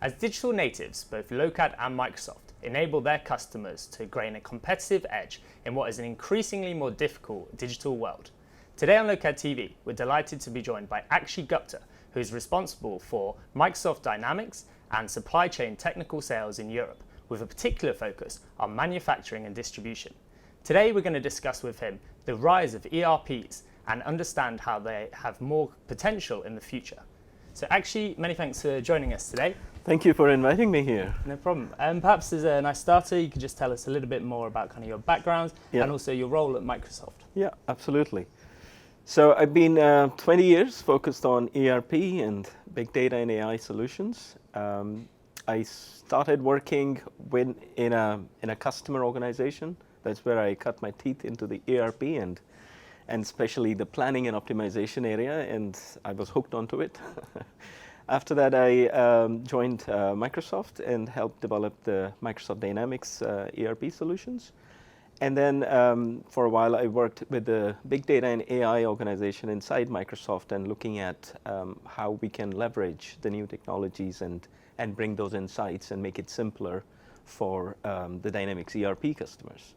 As digital natives, both Lokad and Microsoft enable their customers to gain a competitive edge in what is an increasingly more difficult digital world. Today on LokadTV, we're delighted to be joined by Akshey Gupta, who is responsible for Microsoft Dynamics and supply chain technical sales in Europe, with a particular focus on manufacturing and distribution. Today, we're going to discuss with him the rise of ERPs and understand how they have more potential in the future. So Akshey, many thanks for joining us today. Thank you for inviting me here. No problem. Perhaps as a nice starter, you could just tell us a little bit more about kind of your background and also your role at Microsoft. Yeah, absolutely. So I've been 20 years focused on ERP and big data and AI solutions. I started working in a customer organization. That's where I cut my teeth into the ERP and especially the planning and optimization area, and I was hooked onto it. After that, I joined Microsoft and helped develop the Microsoft Dynamics ERP solutions. And then for a while, I worked with the big data and AI organization inside Microsoft and looking at how we can leverage the new technologies and bring those insights and make it simpler for the Dynamics ERP customers.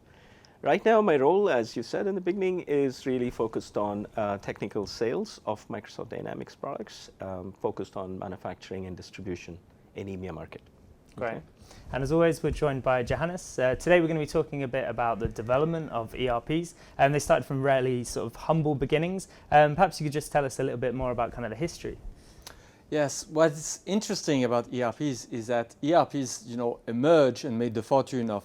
Right now, my role, as you said in the beginning, is really focused on technical sales of Microsoft Dynamics products, focused on manufacturing and distribution in EMEA market. Great. Okay. And as always, we're joined by Johannes. Today, we're going to be talking a bit about the development of ERPs. They started from really sort of humble beginnings. Perhaps you could just tell us a little bit more about kind of the history. Yes, what's interesting about ERPs is that ERPs, emerged and made the fortune of,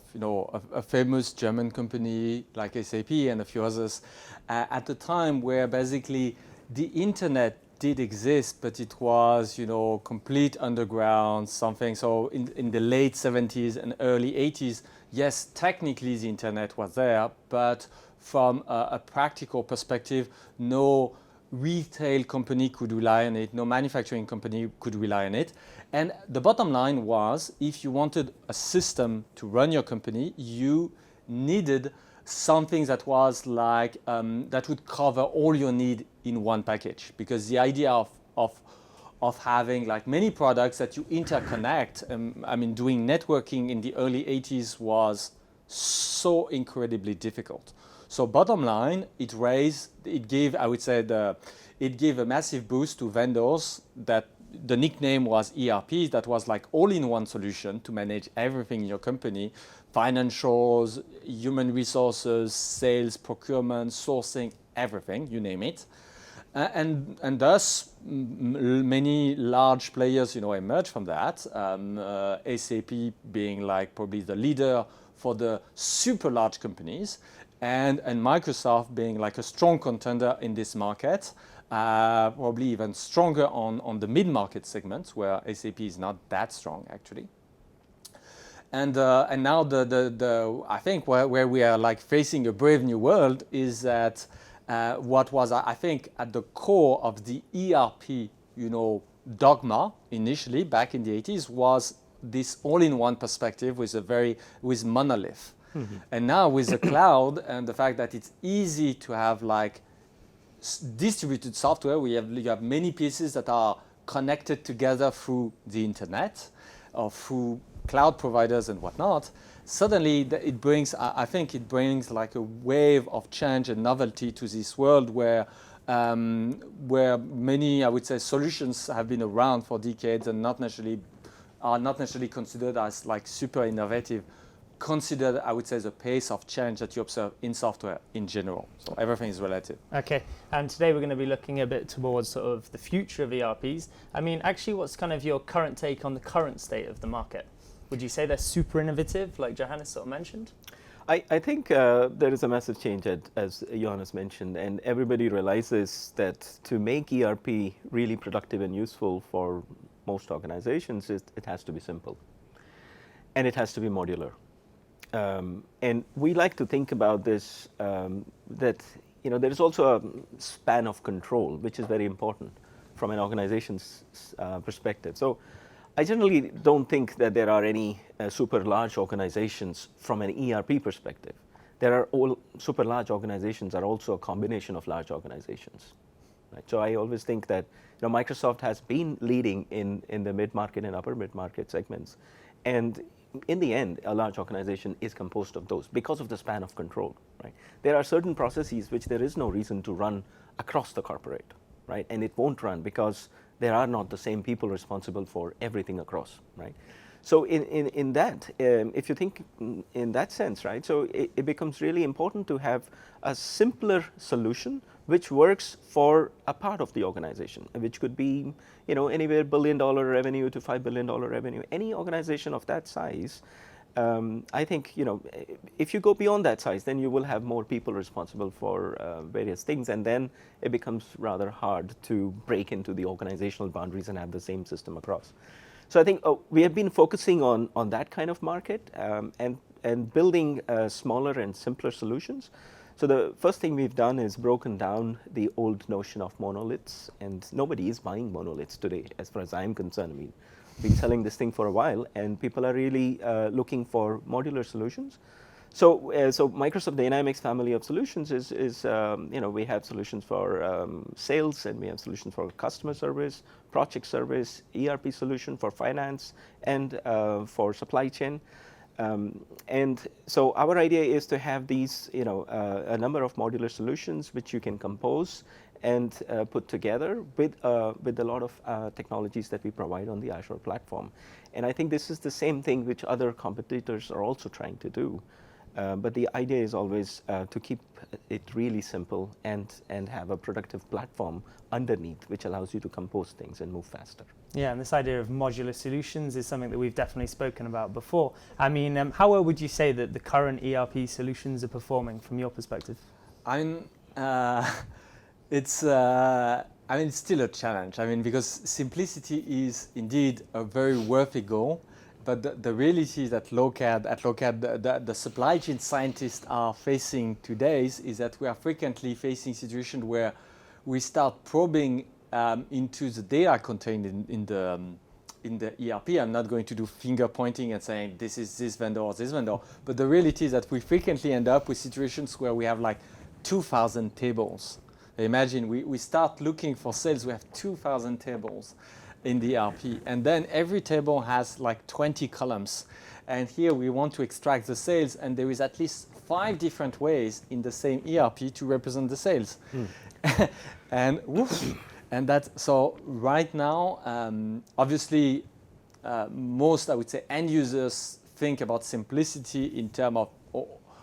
a famous German company like SAP and a few others at the time where basically the internet did exist, but it was, complete underground something. So in the late 70s and early 80s, yes, technically the internet was there, but from a practical perspective, no retail company could rely on it, no manufacturing company could rely on it. And the bottom line was, if you wanted a system to run your company, you needed something that was like, that would cover all your need in one package. Because the idea of having like many products that you interconnect, doing networking in the early 80s was so incredibly difficult. So bottom line, it gave a massive boost to vendors that the nickname was ERP, that was like all-in-one solution to manage everything in your company, financials, human resources, sales, procurement, sourcing, everything, you name it. And thus, many large players, emerged from that. SAP being like probably the leader for the super large companies. And Microsoft being like a strong contender in this market, probably even stronger on the mid-market segments where SAP is not that strong actually. And now I think where we are like facing a brave new world is that what was I think at the core of the ERP dogma initially back in the 80s was this all-in-one perspective with monolith. Mm-hmm. And now with the cloud and the fact that it's easy to have like distributed software, you have many pieces that are connected together through the internet or through cloud providers and whatnot. Suddenly it brings like a wave of change and novelty to this world where many, I would say, solutions have been around for decades and are not necessarily considered as like super innovative. Consider, I would say, the pace of change that you observe in software in general. So everything is relative. Okay, and today we're going to be looking a bit towards sort of the future of ERPs. Actually, what's kind of your current take on the current state of the market? Would you say they're super innovative, like Johannes sort of mentioned? I think there is a massive change, as Johannes mentioned, and everybody realizes that to make ERP really productive and useful for most organizations, it has to be simple. And it has to be modular. And we like to think about this, that there is also a span of control, which is very important from an organization's perspective. So I generally don't think that there are any super large organizations from an ERP perspective. There are all super large organizations are also a combination of large organizations. right? So I always think that Microsoft has been leading in the mid-market and upper mid-market segments. And in the end, a large organization is composed of those because of the span of control, right? There are certain processes which there is no reason to run across the corporate, right? And it won't run because there are not the same people responsible for everything across, right? So in that, if you think in that sense, right, so it becomes really important to have a simpler solution which works for a part of the organization, which could be anywhere $1 billion revenue to $5 billion revenue. Any organization of that size, I think if you go beyond that size, then you will have more people responsible for various things, and then it becomes rather hard to break into the organizational boundaries and have the same system across. So I think we have been focusing on that kind of market and building smaller and simpler solutions. So the first thing we've done is broken down the old notion of monoliths, and nobody is buying monoliths today, as far as I'm concerned. I mean, been selling this thing for a while, and people are really looking for modular solutions. So Microsoft Dynamics family of solutions is we have solutions for sales, and we have solutions for customer service, project service, ERP solution for finance, and for supply chain. And so our idea is to have these, a number of modular solutions which you can compose and put together with a lot of technologies that we provide on the Azure platform. And I think this is the same thing which other competitors are also trying to do. But the idea is always to keep it really simple and have a productive platform underneath, which allows you to compose things and move faster. Yeah, and this idea of modular solutions is something that we've definitely spoken about before. I mean, how well would you say that the current ERP solutions are performing from your perspective? It's still a challenge. I mean, because simplicity is indeed a very worthy goal. But the reality that at Lokad, the supply chain scientists are facing today is that we are frequently facing situations where we start probing into the data contained in the ERP. I'm not going to do finger pointing and saying this is this vendor or this vendor. But the reality is that we frequently end up with situations where we have like 2,000 tables. Imagine we start looking for sales, we have 2,000 tables in the ERP, and then every table has like 20 columns, and here we want to extract the sales, and there is at least 5 different ways in the same ERP to represent the sales. And that's so right now, obviously most, I would say, end users think about simplicity in terms of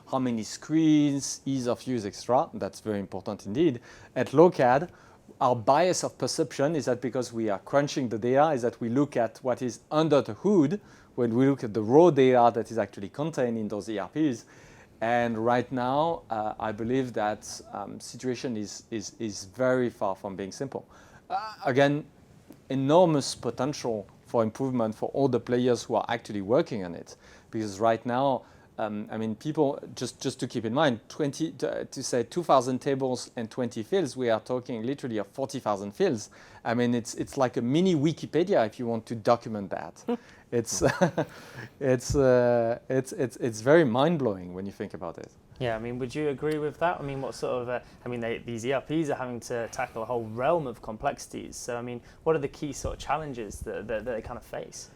how many screens, ease of use, etc. That's very important indeed. At Lokad, our bias of perception is that because we are crunching the data, is that we look at what is under the hood when we look at the raw data that is actually contained in those ERPs. And right now, I believe that situation is very far from being simple. Again, enormous potential for improvement for all the players who are actually working on it. Because right now, people, just to keep in mind, to say 2,000 tables and 20 fields, we are talking literally of 40,000 fields. I mean, it's like a mini Wikipedia if you want to document that. It's very mind-blowing when you think about it. Yeah, I mean, would you agree with that? I mean, what sort of, these ERPs are having to tackle a whole realm of complexities. So, I mean, what are the key sort of challenges that they kind of face?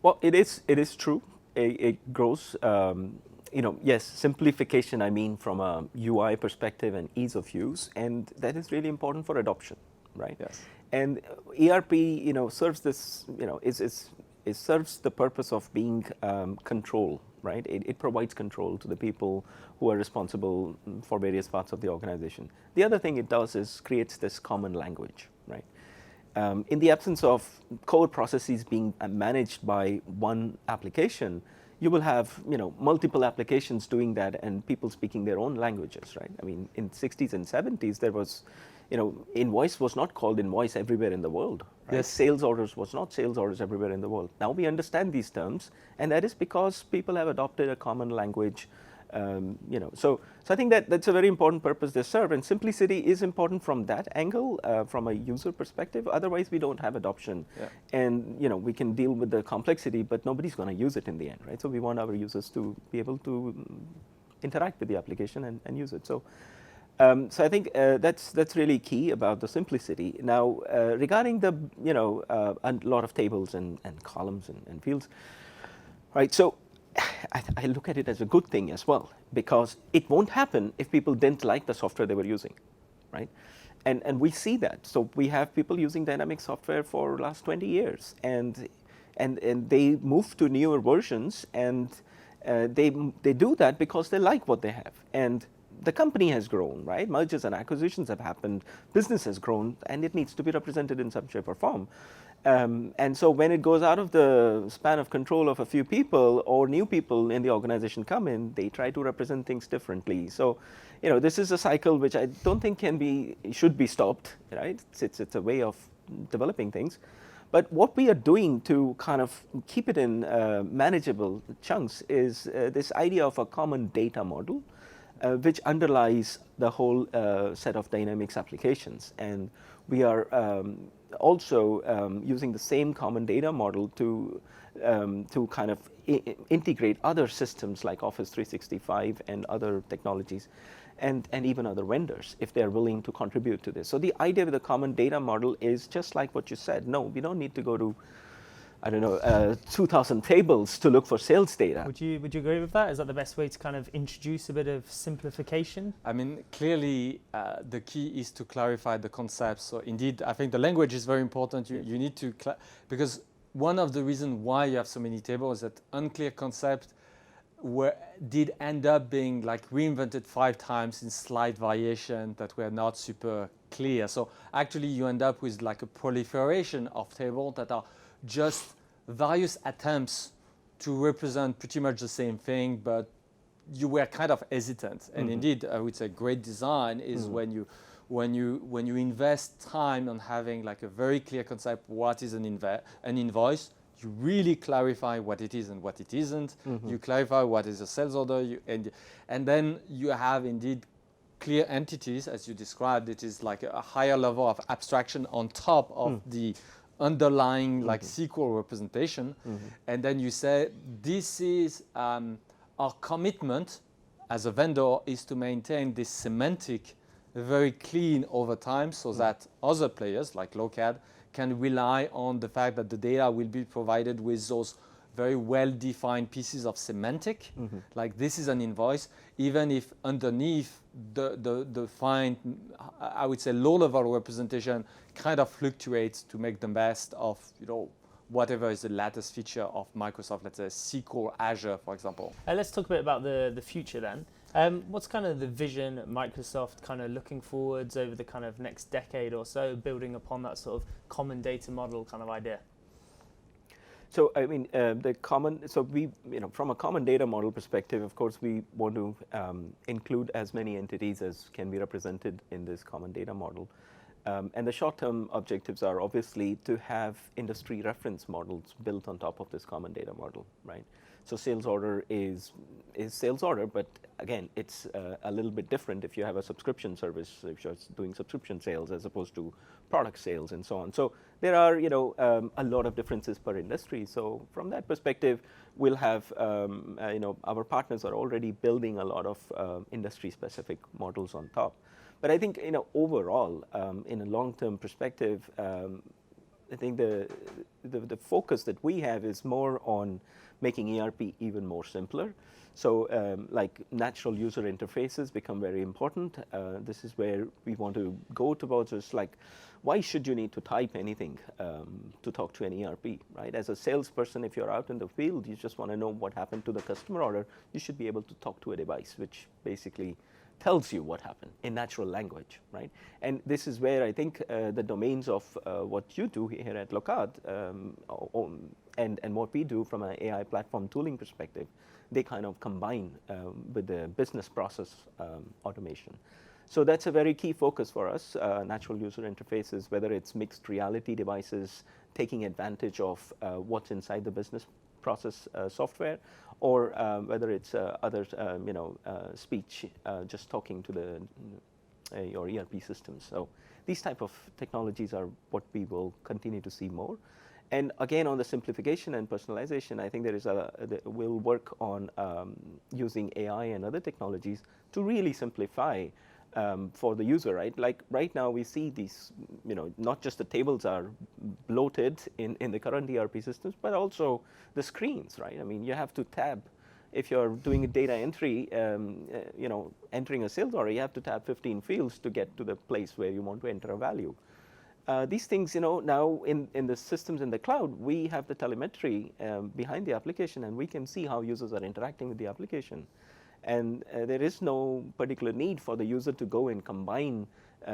Well, it is true. It grows, yes, simplification, I mean, from a UI perspective and ease of use, and that is really important for adoption, right? Yes. And ERP, serves this, it serves the purpose of being control, right? It provides control to the people who are responsible for various parts of the organization. The other thing it does is creates this common language, right? In the absence of core processes being managed by one application, you will have multiple applications doing that and people speaking their own languages, right? I mean, in 60s and 70s, there was, invoice was not called invoice everywhere in the world. Right? Yes. Sales orders was not sales orders everywhere in the world. Now we understand these terms, and that is because people have adopted a common language. So I think that's a very important purpose they serve, and simplicity is important from that angle, from a user perspective. Otherwise, we don't have adoption, and we can deal with the complexity, but nobody's going to use it in the end, right? So we want our users to be able to interact with the application and use it. So So I think that's really key about the simplicity. Now, regarding the a lot of tables and columns and fields, right? So I look at it as a good thing as well, because it won't happen if people didn't like the software they were using, right? And we see that. So we have people using Dynamics software for the last 20 years, and they move to newer versions, and they do that because they like what they have. And the company has grown, right? Mergers and acquisitions have happened, business has grown, and it needs to be represented in some shape or form. And so when it goes out of the span of control of a few people, or new people in the organization come in, they try to represent things differently. So, this is a cycle which I don't think should be stopped, right? It's a way of developing things. But what we are doing to kind of keep it in manageable chunks is this idea of a common data model, which underlies the whole set of Dynamics applications. And we are also using the same common data model to kind of integrate other systems like Office 365 and other technologies, and even other vendors, if they're willing to contribute to this. So the idea with the common data model is just like what you said. No, we don't need to go to, 2,000 tables to look for sales data. Would you agree with that? Is that the best way to kind of introduce a bit of simplification? I mean, clearly, the key is to clarify the concepts. So indeed, I think the language is very important. You need to, because one of the reasons why you have so many tables is that unclear concept did end up being like reinvented 5 times in slight variation that were not super clear. So actually you end up with like a proliferation of tables that are just various attempts to represent pretty much the same thing, but you were kind of hesitant. And indeed, I would say great design is when you invest time on having like a very clear concept, what is an invoice, you really clarify what it is and what it isn't. You clarify what is a sales order, and then you have indeed clear entities, as you described. It is like a higher level of abstraction on top of the underlying like SQL representation. And then you say, this is our commitment as a vendor is to maintain this semantic very clean over time, so that other players like Lokad can rely on the fact that the data will be provided with those very well-defined pieces of semantic, like this is an invoice, even if underneath the fine, I would say low-level representation kind of fluctuates to make the best of whatever is the latest feature of Microsoft, let's say SQL Azure, for example. Let's talk a bit about the future then. What's kind of the vision Microsoft kind of looking forwards over the kind of next decade or so, building upon that sort of common data model kind of idea? So I mean, from a common data model perspective, of course, we want to include as many entities as can be represented in this common data model. And the short-term objectives are obviously to have industry reference models built on top of this common data model, right? So sales order is sales order, but again, it's a little bit different if you have a subscription service, if you're doing subscription sales as opposed to product sales and so on. So there are a lot of differences per industry. So from that perspective, we'll have our partners are already building a lot of industry-specific models on top. But I think overall, in a long-term perspective, I think the focus that we have is more on making ERP even more simpler. So like natural user interfaces become very important. This is where we want to go towards is like, why should you need to type anything to talk to an ERP, right? As a salesperson, if you're out in the field, you just want to know what happened to the customer order, you should be able to talk to a device, which basically tells you what happened in natural language, right? And this is where I think the domains of what you do here at Lokad and what we do from an AI platform tooling perspective, they kind of combine with the business process automation. So that's a very key focus for us, natural user interfaces, whether it's mixed reality devices, taking advantage of what's inside the business process software, or whether it's other speech, just talking to your ERP systems. So these type of technologies are what we will continue to see more. And again, on the simplification and personalization, I think we'll work on using AI and other technologies to really simplify for the user, right? Like right now we see these, not just the tables are bloated in the current ERP systems, but also the screens, right? I mean, you have to tab. If you're doing a data entry, entering a sales order, you have to tab 15 fields to get to the place where you want to enter a value. These things, now in the systems in the cloud, we have the telemetry behind the application, and we can see how users are interacting with the application. And there is no particular need for the user to go and combine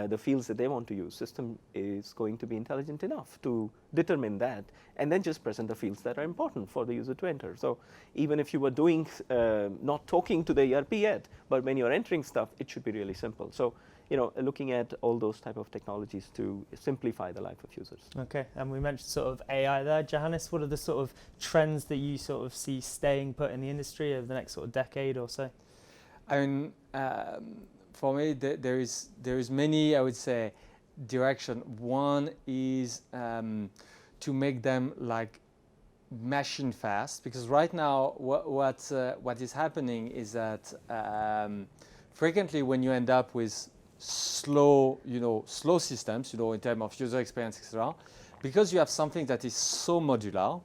the fields that they want to use. System is going to be intelligent enough to determine that, and then just present the fields that are important for the user to enter. So even if you were doing, not talking to the ERP yet, but when you're entering stuff, it should be really simple. So looking at all those type of technologies to simplify the life of users. Okay, and we mentioned sort of AI there. Johannes, what are the sort of trends that you sort of see staying put in the industry over the next sort of decade or so? I mean, for me, there is many, I would say, direction. One is to make them like machine fast, because right now what is happening is that frequently when you end up with slow systems, in terms of user experience, etc., because you have something that is so modular.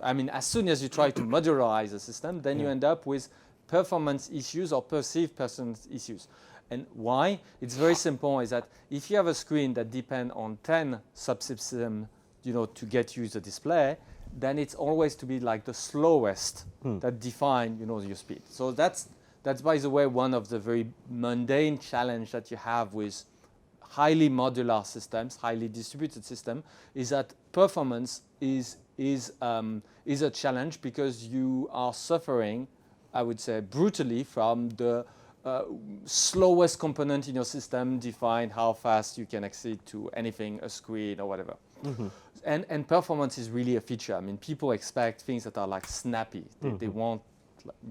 I mean, as soon as you try to modularize a system, then you end up with performance issues or perceived performance issues. And why? It's very simple, is that if you have a screen that depends on 10 subsystems, to get you the display, then it's always to be like the slowest that define, your speed. So that's, by the way, one of the very mundane challenge that you have with highly modular systems, highly distributed system, is that performance is a challenge, because you are suffering, I would say, brutally from the slowest component in your system define how fast you can accede to anything, a screen or whatever. Mm-hmm. And performance is really a feature. I mean, people expect things that are like snappy. They want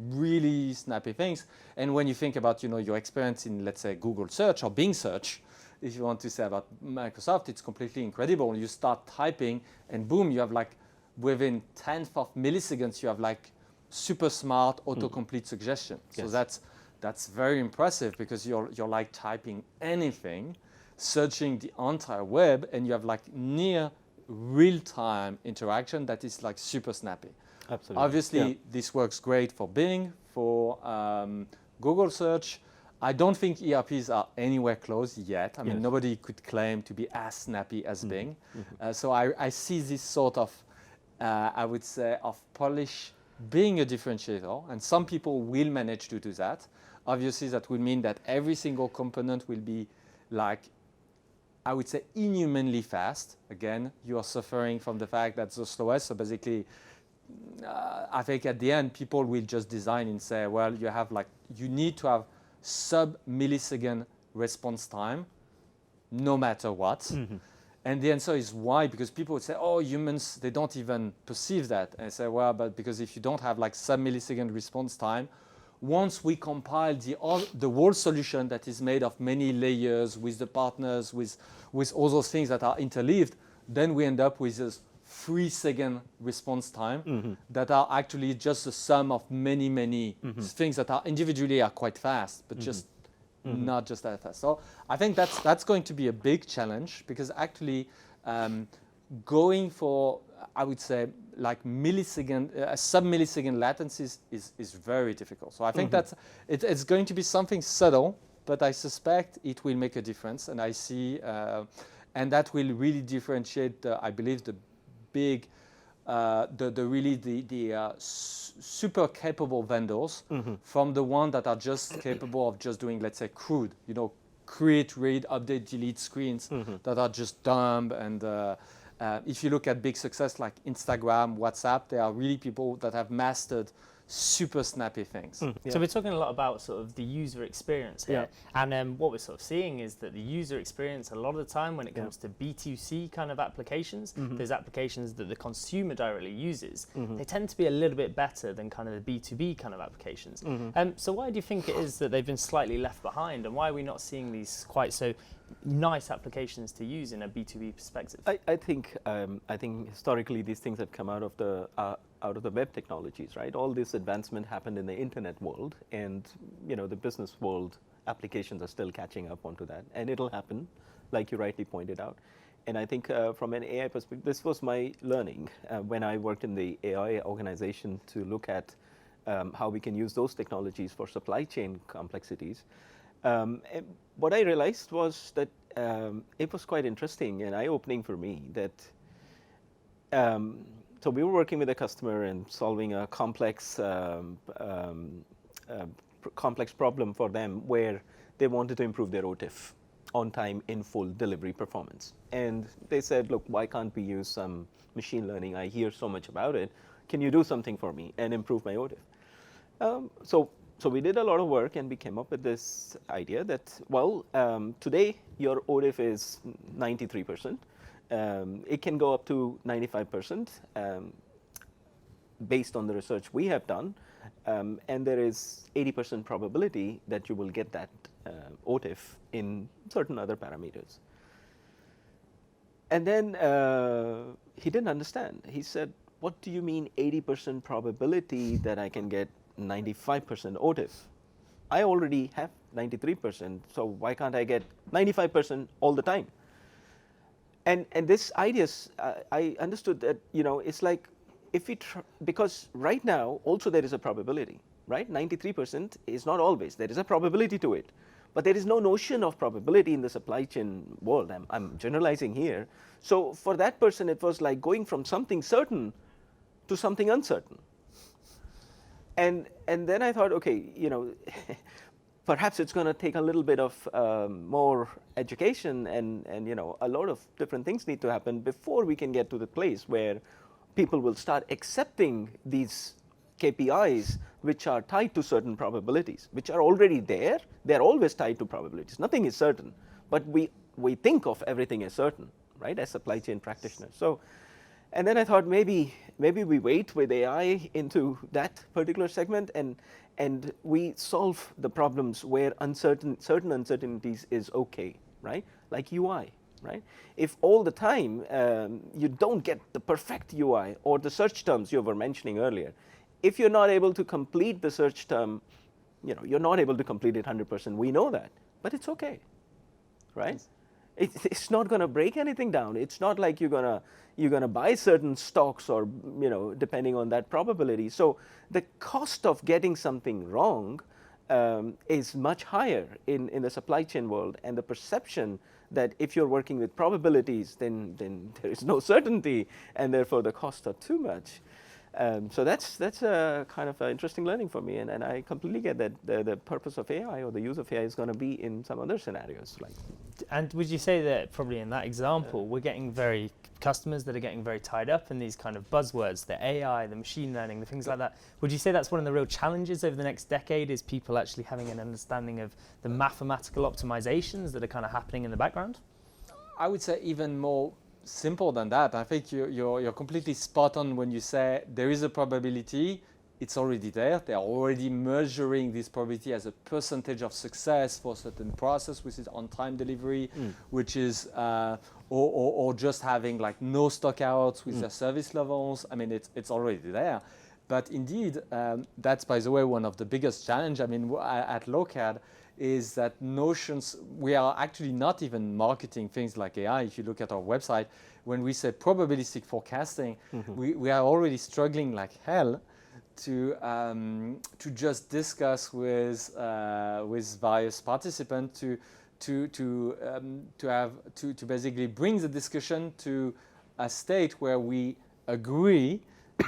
really snappy things. And when you think about, your experience in, let's say, Google search or Bing search, if you want to say about Microsoft, it's completely incredible. You start typing and boom, you have like within tenth of milliseconds, you have like super smart autocomplete suggestion. Yes. So that's very impressive, because you're like typing anything, searching the entire web, and you have like near real-time interaction that is like super snappy. Absolutely. Obviously, this works great for Bing, for Google search. I don't think ERPs are anywhere close yet. I mean, nobody could claim to be as snappy as Bing. So I see this sort of, I would say, of polish being a differentiator, and some people will manage to do that. Obviously, that will mean that every single component will be like, I would say, inhumanly fast. Again, you are suffering from the fact that's the slowest. So basically, I think at the end, people will just design and say, well, you need to have sub-millisecond response time, no matter what. And the answer is why? Because people would say, oh, humans, they don't even perceive that. And I say, well, but because if you don't have like sub-millisecond response time, once we compile the whole solution that is made of many layers with the partners, with all those things that are interleaved, then we end up with this 3-second response time that are actually just the sum of many things that are individually are quite fast, but just not just that fast. So I think that's going to be a big challenge, because actually going for, I would say, like millisecond, sub-millisecond latencies is very difficult. So I think it's going to be something subtle, but I suspect it will make a difference, and I see, and that will really differentiate, I believe, the big, the super capable vendors from the ones that are just capable of just doing, let's say, crude, create, read, update, delete screens that are just dumb. And if you look at big success like Instagram, WhatsApp, there are really people that have mastered super snappy things. So we're talking a lot about sort of the user experience here, and what we're sort of seeing is that the user experience, a lot of the time when it comes to B2C kind of applications, those applications that the consumer directly uses, they tend to be a little bit better than kind of the B2B kind of applications. So why do you think it is that they've been slightly left behind, and why are we not seeing these quite so nice applications to use in a B2B perspective? I think historically these things have come out of the web technologies, right? All this advancement happened in the internet world, and the business world applications are still catching up onto that, and it'll happen, like you rightly pointed out. And I think from an AI perspective, this was my learning when I worked in the AI organization to look at how we can use those technologies for supply chain complexities. And what I realized was that it was quite interesting and eye-opening for me that so we were working with a customer and solving a complex complex problem for them where they wanted to improve their OTIF, on time in full delivery performance. And they said, look, why can't we use some machine learning? I hear so much about it. Can you do something for me and improve my OTIF? So we did a lot of work and we came up with this idea that, well, today your OTIF is 93%. It can go up to 95% based on the research we have done. And there is 80% probability that you will get that OTIF in certain other parameters. And then he didn't understand. He said, what do you mean 80% probability that I can get 95% OTIF? I already have 93%, so why can't I get 95% all the time? And this idea, I understood that, you know, it's like if we because right now also there is a probability, right? 93% is not always. There is a probability to it. But there is no notion of probability in the supply chain world. I'm generalizing here. So for that person, it was like going from something certain to something uncertain. And then I thought, okay, you know, perhaps it's going to take a little bit of more education and you know, a lot of different things need to happen before we can get to the place where people will start accepting these KPIs which are tied to certain probabilities, which are already there. They're always tied to probabilities. Nothing is certain, but we think of everything as certain, right, as supply chain practitioners. So, and then I thought maybe we wait with AI into that particular segment and we solve the problems where certain uncertainties is okay, right, like UI. Right? If all the time you don't get the perfect UI or the search terms you were mentioning earlier, if you're not able to complete the search term, you know, you're not able to complete it 100%. We know that, but it's okay, right? It's not going to break anything down. It's not like you're gonna buy certain stocks or, you know, depending on that probability. So the cost of getting something wrong is much higher in the supply chain world, and the perception that if you're working with probabilities, then there is no certainty, and therefore the costs are too much. So that's a kind of interesting learning for me, and I completely get that the purpose of AI or the use of AI is going to be in some other scenarios. Like. And would you say that probably in that example, we're getting customers that are getting very tied up in these kind of buzzwords, the AI, the machine learning, the things like that. Would you say that's one of the real challenges over the next decade, is people actually having an understanding of the mathematical optimizations that are kind of happening in the background? I would say even more simple than that. I think you're completely spot on when you say there is a probability. It's already there. They're already measuring this probability as a percentage of success for a certain process, which is on-time delivery, which is or just having like no stockouts with their service levels. I mean, it's already there. But indeed, that's, by the way, one of the biggest challenge. I mean, at Lokad, is that notions, we are actually not even marketing things like AI. If you look at our website, when we say probabilistic forecasting, we are already struggling like hell to just discuss with various participants to basically bring the discussion to a state where we agree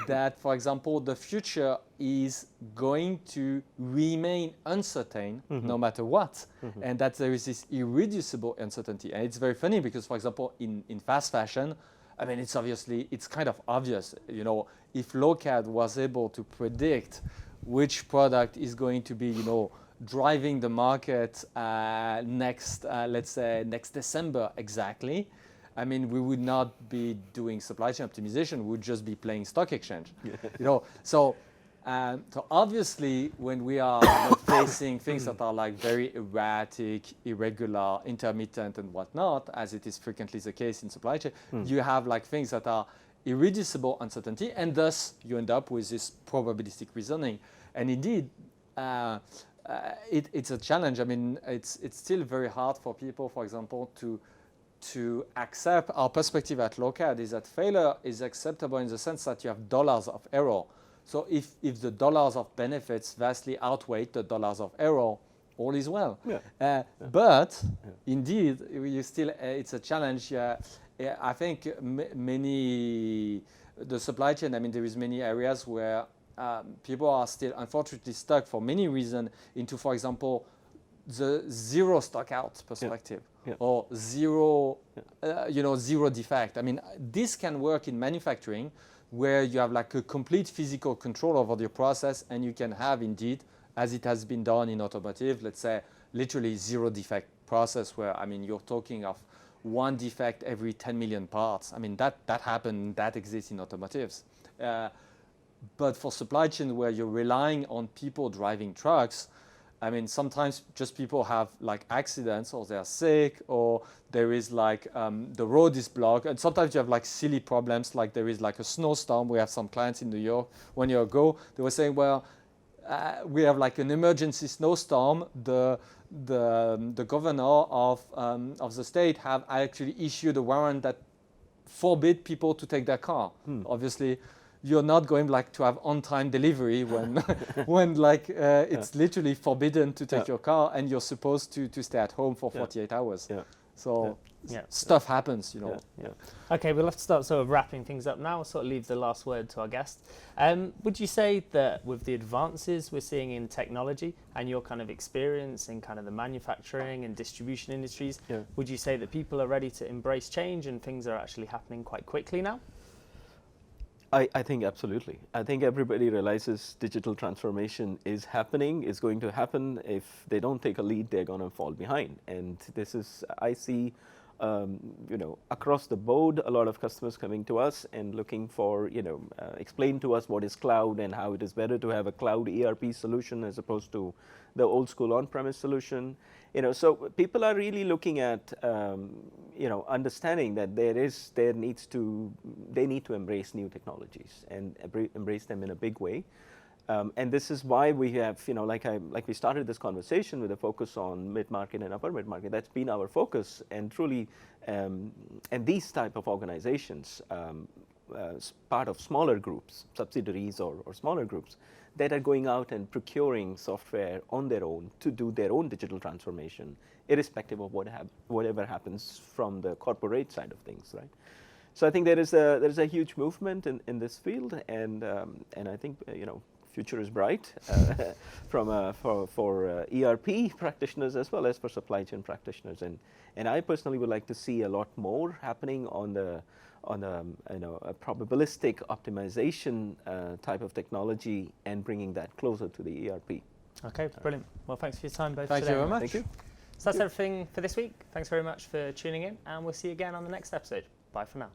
that, for example, the future is going to remain uncertain no matter what, and that there is this irreducible uncertainty. And it's very funny because, for example, in fast fashion, I mean, it's kind of obvious, you know, if Lokad was able to predict which product is going to be, you know, driving the market let's say next December exactly, I mean, we would not be doing supply chain optimization. We would just be playing stock exchange. You know, so obviously, when we are facing things that are like very erratic, irregular, intermittent, and whatnot, as it is frequently the case in supply chain, you have like things that are irreducible uncertainty, and thus you end up with this probabilistic reasoning. And indeed, it's a challenge. I mean, it's still very hard for people, for example, to accept. Our perspective at Lokad is that failure is acceptable in the sense that you have dollars of error. So if the dollars of benefits vastly outweigh the dollars of error, all is well. But indeed, you still it's a challenge. I think the supply chain. I mean, there is many areas where people are still unfortunately stuck for many reasons into, for example, the zero stock out perspective. Or zero, zero defect. I mean, this can work in manufacturing, where you have like a complete physical control over your process, and you can have indeed, as it has been done in automotive, let's say literally zero defect process, where I mean you're talking of one defect every 10 million parts. I mean that happened, that exists in automotives. But for supply chain, where you're relying on people driving trucks, I mean, sometimes just people have like accidents, or they're sick, or there is like the road is blocked. And sometimes you have like silly problems, like there is like a snowstorm. We have some clients in New York 1 year ago. They were saying, well, we have like an emergency snowstorm. The governor of the state have actually issued a warrant that forbid people to take their car. Obviously, you're not going like to have on-time delivery when when like it's literally forbidden to take your car, and you're supposed to stay at home for 48 hours. So stuff happens, you know. Okay, we'll have to start sort of wrapping things up now. We'll sort of leave the last word to our guest. Would you say that with the advances we're seeing in technology and your kind of experience in kind of the manufacturing and distribution industries, would you say that people are ready to embrace change and things are actually happening quite quickly now? I think absolutely. I think everybody realizes digital transformation is happening, is going to happen. If they don't take a lead, they're going to fall behind. And this is, I see, across the board, a lot of customers coming to us and looking for, explain to us what is cloud and how it is better to have a cloud ERP solution as opposed to the old school on-premise solution. So people are really looking at, understanding that they need to embrace new technologies and embrace them in a big way. And this is why we have, like we started this conversation with a focus on mid-market and upper mid-market. That's been our focus, and truly, and these type of organizations, part of smaller groups, subsidiaries or smaller groups, that are going out and procuring software on their own to do their own digital transformation, irrespective of whatever happens from the corporate side of things, right? So I think there is a huge movement in this field, and I think future is bright for ERP practitioners as well as for supply chain practitioners, and I personally would like to see a lot more happening on a probabilistic optimization type of technology and bringing that closer to the ERP. Okay, brilliant. Well, thanks for your time both today. Thank you very much. Thank you. So that's everything for this week. Thanks very much for tuning in, and we'll see you again on the next episode. Bye for now.